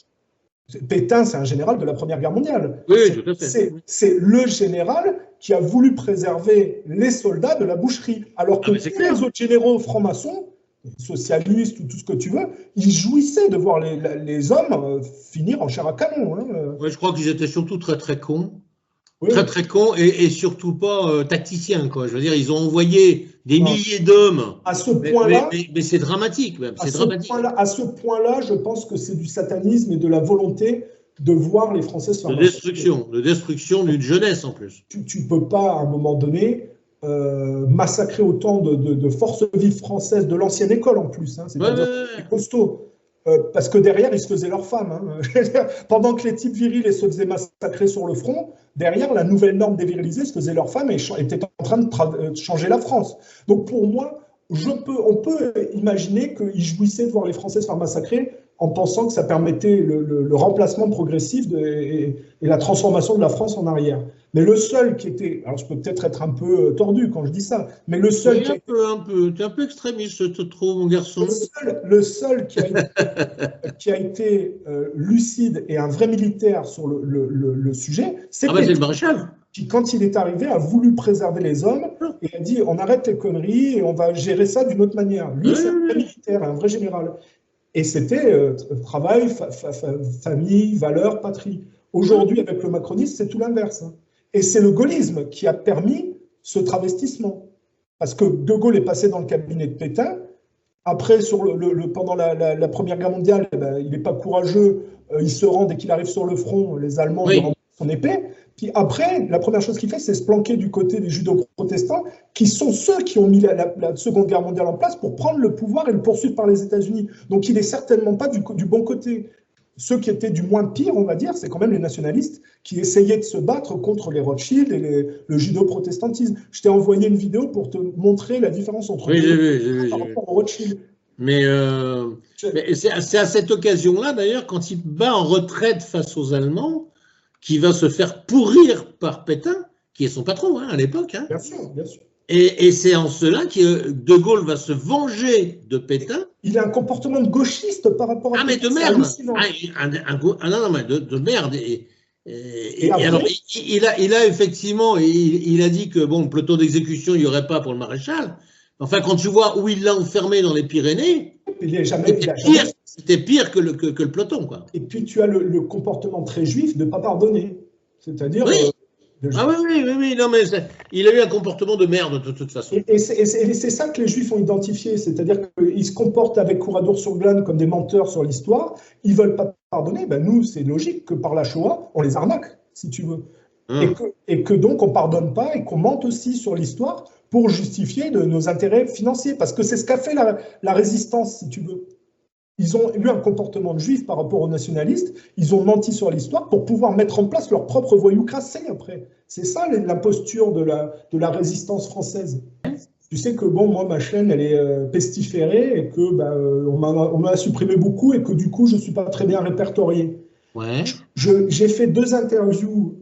Pétain, c'est un général de la Première Guerre mondiale. Oui, tout à fait. C'est le général qui a voulu préserver les soldats de la boucherie. Alors que tous les autres généraux francs-maçons, socialistes ou tout ce que tu veux, ils jouissaient de voir les hommes finir en chair à canon. Hein. Ouais, je crois qu'ils étaient surtout très très cons. Oui. Très très cons et surtout pas tacticiens, quoi. Je veux dire, ils ont envoyé des milliers d'hommes. À ce point-là, mais c'est dramatique même. À ce point-là, je pense que c'est du satanisme et de la volonté de voir les Français se faire de destruction d'une jeunesse en plus. Tu peux pas à un moment donné massacrer autant de forces vives françaises de l'ancienne école en plus. Hein. C'est costaud. Parce que derrière, ils se faisaient leurs femmes. Hein. Pendant que les types virils se faisaient massacrer sur le front, derrière, la nouvelle norme des virilisés se faisait leurs femmes et était en train de changer la France. Donc pour moi, on peut imaginer qu'ils jouissaient de voir les Français se faire massacrer en pensant que ça permettait le remplacement progressif et la transformation de la France en arrière. Mais le seul qui était, alors je peux peut-être être un peu tordu quand je dis ça, mais le seul oui, t'es un peu extrémiste, je te trouve, mon garçon. Le seul qui a été lucide et un vrai militaire sur le sujet, c'est le maréchal. Qui, quand il est arrivé, a voulu préserver les hommes et a dit on arrête les conneries et on va gérer ça d'une autre manière. Lui, c'est un vrai militaire, un vrai général. Et c'était travail, famille, valeurs, patrie. Aujourd'hui, avec le macronisme, c'est tout l'inverse. Hein. Et c'est le gaullisme qui a permis ce travestissement. Parce que De Gaulle est passé dans le cabinet de Pétain. Après, pendant la Première Guerre mondiale, il n'est pas courageux. Il se rend dès qu'il arrive sur le front. Les Allemands lui rendent son épée. Puis après, la première chose qu'il fait, c'est se planquer du côté des judo-protestants, qui sont ceux qui ont mis la Seconde Guerre mondiale en place pour prendre le pouvoir et le poursuivre par les États-Unis. Donc il n'est certainement pas du bon côté. Ceux qui étaient du moins pire, on va dire, c'est quand même les nationalistes qui essayaient de se battre contre les Rothschild et le judo-protestantisme. Je t'ai envoyé une vidéo pour te montrer la différence entre par rapport aux Rothschild. Mais c'est à cette occasion-là, d'ailleurs, quand il bat en retraite face aux Allemands, qui va se faire pourrir par Pétain, qui est son patron à l'époque. Hein. Bien sûr, bien sûr. Et c'est en cela que De Gaulle va se venger de Pétain. Il a un comportement de gauchiste par rapport à Pétain. Ah, mais de merde. Non, mais de merde. Et alors, il a effectivement, il a dit que bon, le peloton d'exécution, il n'y aurait pas pour le maréchal. Enfin, quand tu vois où il l'a enfermé dans les Pyrénées, c'était pire que le peloton, quoi. Et puis tu as le comportement très juif de ne pas pardonner. C'est-à-dire. Oui. Oui, non, mais il a eu un comportement de merde de toute façon. Et c'est ça que les Juifs ont identifié, c'est-à-dire qu'ils se comportent avec Couradour-sur-Glane comme des menteurs sur l'histoire, ils ne veulent pas pardonner, nous c'est logique que par la Shoah, on les arnaque, si tu veux. Et que donc on ne pardonne pas et qu'on mente aussi sur l'histoire pour justifier nos intérêts financiers, parce que c'est ce qu'a fait la résistance, si tu veux. Ils ont eu un comportement de juif par rapport aux nationalistes, ils ont menti sur l'histoire pour pouvoir mettre en place leur propre voyoucratie après. C'est ça la posture de la résistance française. Tu sais que moi ma chaîne elle est pestiférée et que on m'a supprimé beaucoup et que du coup je ne suis pas très bien répertorié. Ouais. J'ai fait 2 interviews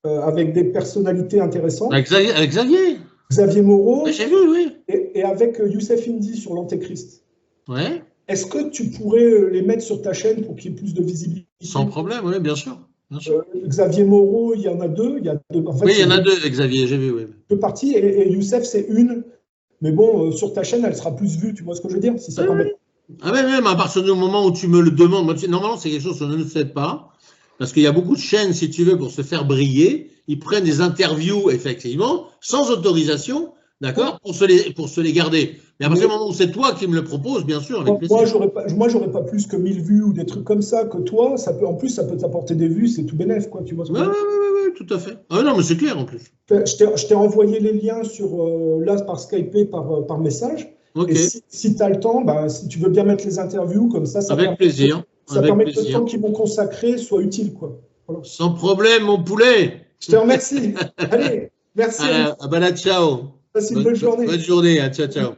avec des personnalités intéressantes. Avec Xavier. Xavier Moreau. Ouais, j'ai vu, oui. Et avec Youssef Indy sur l'Antéchrist. Ouais. Est-ce que tu pourrais les mettre sur ta chaîne pour qu'il y ait plus de visibilité? Sans problème, oui, bien sûr. Xavier Moreau, il y en a deux. En fait, oui, il y en a deux, Xavier, j'ai vu, oui. Deux parties, et Youssef, c'est une. Mais bon, sur ta chaîne, elle sera plus vue, tu vois ce que je veux dire, si ça t'embête. Ah mais même à partir du moment où tu me le demandes, moi, normalement c'est quelque chose que je ne sais pas, parce qu'il y a beaucoup de chaînes, si tu veux, pour se faire briller, ils prennent des interviews, effectivement, sans autorisation, d'accord, pour se les garder. Mais à partir du moment où c'est toi qui me le proposes, bien sûr, avec plaisir. Moi, j'aurais pas plus que 1000 vues ou des trucs comme ça que toi. En plus, ça peut t'apporter des vues, c'est tout bénef, quoi, tu vois ce que je veux dire. Oui, tout à fait. Ah non, mais c'est clair, en plus. Je t'ai envoyé les liens là, par Skype, par message. Okay. Et si tu as le temps, si tu veux bien mettre les interviews, comme ça avec plaisir. Ça permet que le temps qu'ils vont consacrer soit utile, quoi. Voilà. Sans problème, mon poulet. Je te remercie. Allez, merci. Ciao. Passe une bonne journée. Bonne journée. Ciao, ciao.